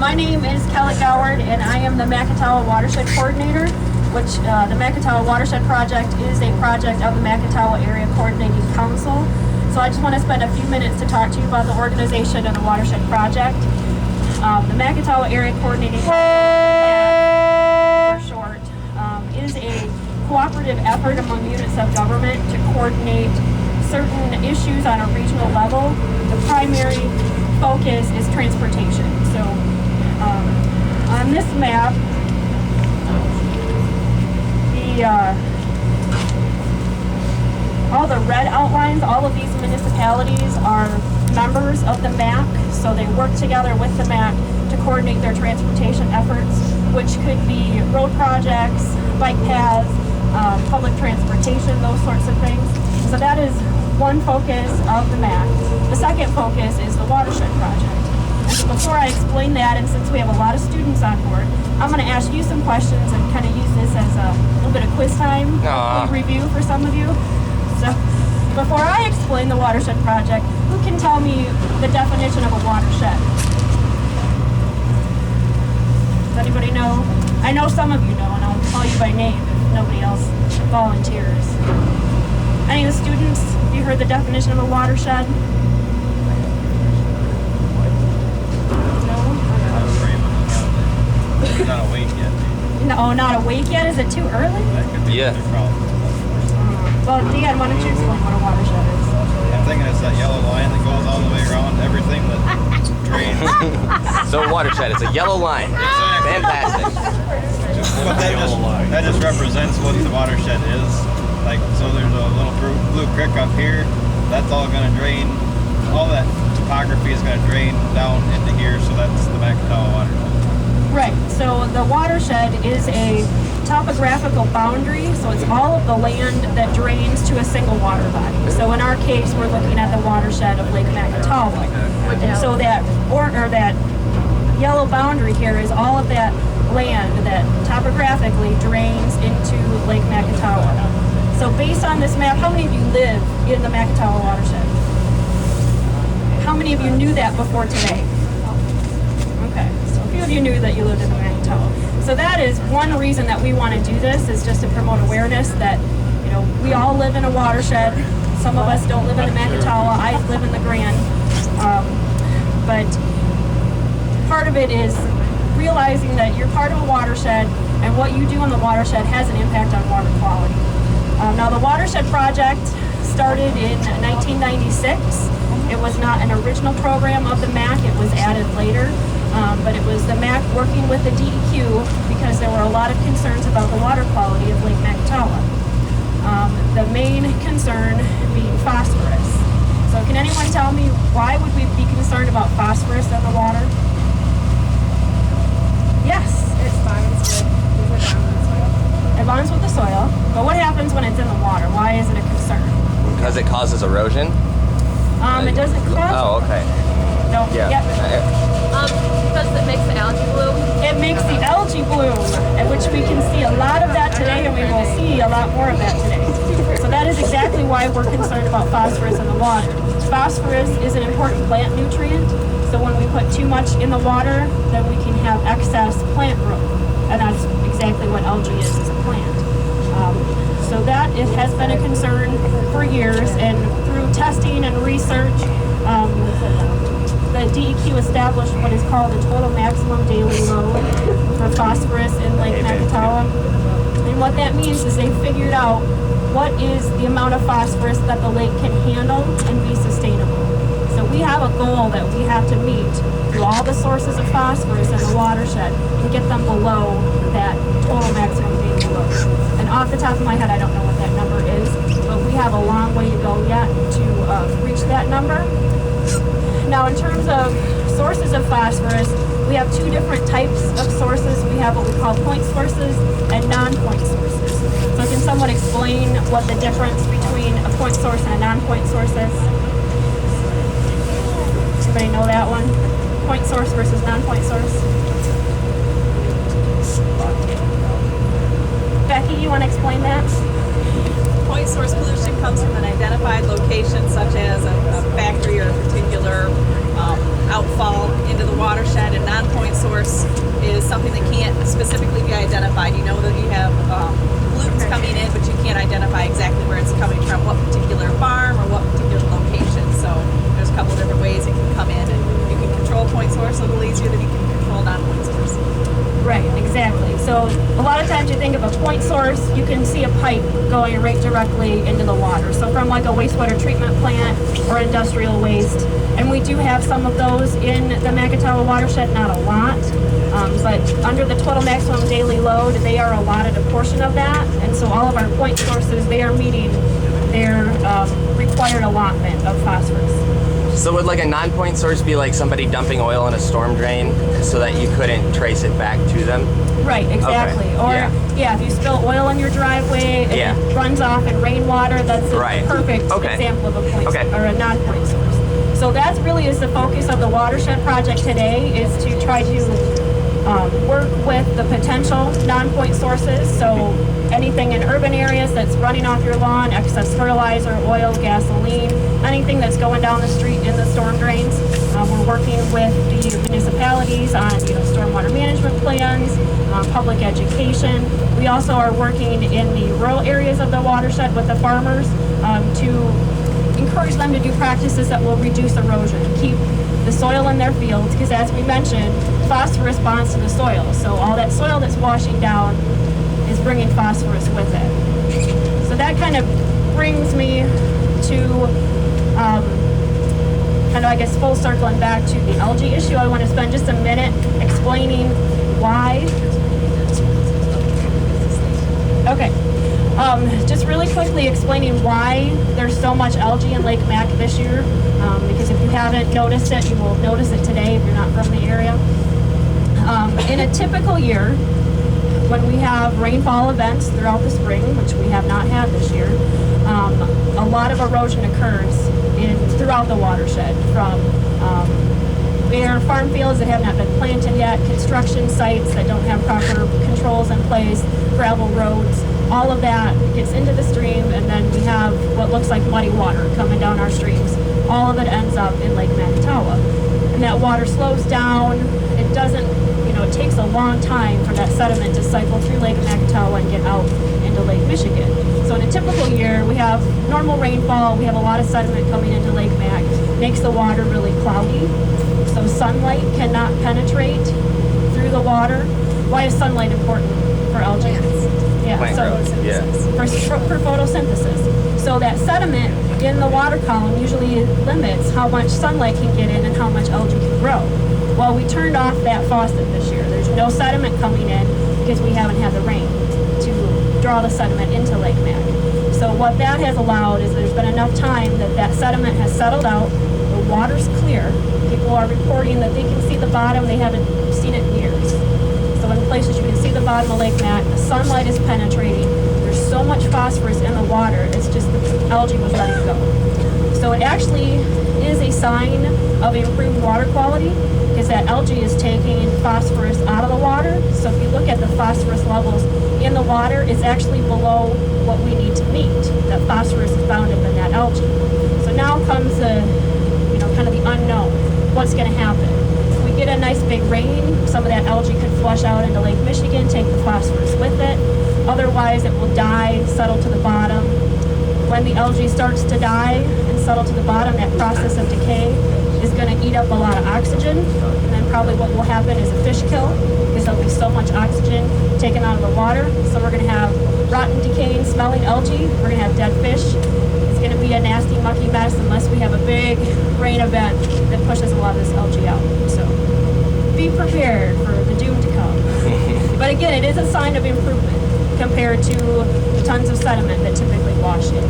My name is Kelly Goward, and I am the Macatawa Watershed Coordinator, which the Macatawa Watershed Project is a project of the Macatawa Area Coordinating Council. So I just want to spend a few minutes to talk to you about the organization and the Watershed Project. The Macatawa Area Coordinating Council, for short, is a cooperative effort among units of government to coordinate certain issues on a regional level. The primary focus is transportation. So on this map, all the red outlines, all of these municipalities are members of the MAC, so they work together with the MAC to coordinate their transportation efforts, which could be road projects, bike paths, public transportation, those sorts of things. So that is one focus of the MAC. The second focus is the Watershed Project. And so before I explain that, and since we have a lot of students on board, I'm going to ask you some questions and kind of use this as a little bit of quiz time, review for some of you. So before I explain the Watershed Project, who can tell me the definition of a watershed? Does anybody know? I know some of you know, and I'll call you by name if nobody else volunteers. Any of the students, have you heard the definition of a watershed? Not awake yet. No, not awake yet? Is it too early? Yeah. Well, Dan, why don't you explain what a watershed is? I'm thinking it's that yellow line that goes all the way around everything that drains. So watershed, it's a yellow line. Fantastic. But that just represents what the watershed is. Like, so there's a little blue creek up here. That's all going to drain. All that topography is going to drain down into here. So that's the Macatawa watershed. Right. So the watershed is a topographical boundary. So it's all of the land that drains to a single water body. So in our case, we're looking at the watershed of Lake Macatawa. So that that yellow boundary here is all of that land that topographically drains into Lake Macatawa. So based on this map, how many of you live in the Macatawa watershed? How many of you knew that before today? Okay, so a few of you knew that you lived in the Macatawa. So that is one reason that we want to do this, is just to promote awareness that, you know, we all live in a watershed. Some of us don't live in the Macatawa. I live in the Grand. But part of it is realizing that you're part of a watershed, and what you do in the watershed has an impact on water quality. Now, the Watershed Project started in 1996. It was not an original program of the MAC. It was added later. But it was the MAC working with the DEQ because there were a lot of concerns about the water quality of Lake Macatawa. The main concern being phosphorus. So can anyone tell me, why would we be concerned about phosphorus in the water? Yes? It bonds with the soil. It bonds with the soil. But what happens when it's in the water? Why is it a concern? Because it causes erosion? It doesn't cause. Oh, okay. No. Yeah. Because it makes the algae bloom. It makes the algae bloom, at which we can see a lot of that today, and we will see a lot more of that today. So that is exactly why we're concerned about phosphorus in the water. Phosphorus is an important plant nutrient, so when we put too much in the water, then we can have excess plant growth, and that's exactly what algae is a plant. So that has been a concern for years, and through testing and research, the DEQ established what is called the total maximum daily load for phosphorus in Lake Macatawa. And what that means is they figured out what is the amount of phosphorus that the lake can handle and be sustainable. So we have a goal that we have to meet through all the sources of phosphorus in the watershed and get them below that total maximum daily load. And off the top of my head, I don't know what that number is, but we have a long way to go yet to reach that number. Now, in terms of sources of phosphorus, we have two different types of sources. We have what we call point sources and non-point sources. So can someone explain what the difference between a point source and a non-point source is? Anybody know that one? Point source versus non-point source? Becky, you want to explain that? Point source pollution comes from an identified location, such as a factory or a particular outfall into the watershed, and non-point source source is something that can't specifically be identified. You know that you have pollutants coming in, but you can't identify exactly where it's coming from, what particular farm or what particular location. So there's a couple different ways it can come in, and you can control point source a little easier than you can control non-point source. Right, exactly. So a lot of times you think of a point source, you can see a pipe going right directly into the water. So from like a wastewater treatment plant or industrial waste. And we do have some of those in the Macatawa watershed, not a lot. But under the total maximum daily load, they are allotted a portion of that. And so all of our point sources, they are meeting their required allotment of phosphorus. So would like a non-point source be like somebody dumping oil in a storm drain so that you couldn't trace it back to them? Right, exactly. Okay. Or yeah, if you spill oil in your driveway and it runs off in rainwater, that's a perfect example of a point source, or a non-point source. So that really is the focus of the watershed project today, is to try to work with the potential non-point sources. So anything in urban areas that's running off your lawn, excess fertilizer, oil, gasoline, anything that's going down the street in the storm drains. We're working with the municipalities on stormwater management plans, public education. We also are working in the rural areas of the watershed with the farmers to encourage them to do practices that will reduce erosion, keep the soil in their fields, because as we mentioned, phosphorus bonds to the soil. So all that soil that's washing down is bringing phosphorus with it. So that kind of brings me to I guess full circling back to the algae issue. I want to spend just a minute explaining why. Okay. Just really quickly explaining why there's so much algae in Lake Mac this year. Because if you haven't noticed it, you will notice it today if you're not from the area. In a typical year, when we have rainfall events throughout the spring, which we have not had this year, a lot of erosion occurs throughout the watershed, from bare farm fields that have not been planted yet, construction sites that don't have proper controls in place, gravel roads. All of that gets into the stream, and then we have what looks like muddy water coming down our streams. All of it ends up in Lake Macatawa. And that water slows down. It doesn't, it takes a long time for that sediment to cycle through Lake Macatawa and get out into Lake Michigan. So in a typical year, we have normal rainfall, we have a lot of sediment coming into Lake Mac, makes the water really cloudy. So sunlight cannot penetrate through the water. Why is sunlight important for algae? Yeah, for photosynthesis. So that sediment in the water column usually limits how much sunlight can get in and how much algae can grow. Well, we turned off that faucet this year. There's no sediment coming in because we haven't had the rain to draw the sediment into Lake Mac. So what that has allowed is there's been enough time that sediment has settled out, the water's clear, people are reporting that they can see the bottom, they haven't seen it in years. So in places you can see the bottom of Lake Mac, the sunlight is penetrating, there's so much phosphorus in the water, it's just the algae was letting go. So it actually is a sign of improved water quality, because that algae is taking phosphorus out of the water. So if you look at the phosphorus levels in the water, it's actually below what we need to meet. That phosphorus is bound up in that algae. So now comes the, kind of the unknown. What's going to happen? If we get a nice big rain, some of that algae could flush out into Lake Michigan, take the phosphorus with it. Otherwise, it will die, settle to the bottom. When the algae starts to die and settle to the bottom, that process of decay is going to eat up a lot of oxygen, and then probably what will happen is a fish kill, because there'll be so much oxygen taken out of the water. So we're going to have rotten, decaying, smelling algae. We're going to have dead fish. It's going to be a nasty, mucky mess unless we have a big rain event that pushes a lot of this algae out. So be prepared for the doom to come. But again, it is a sign of improvement compared to the tons of sediment that typically wash in.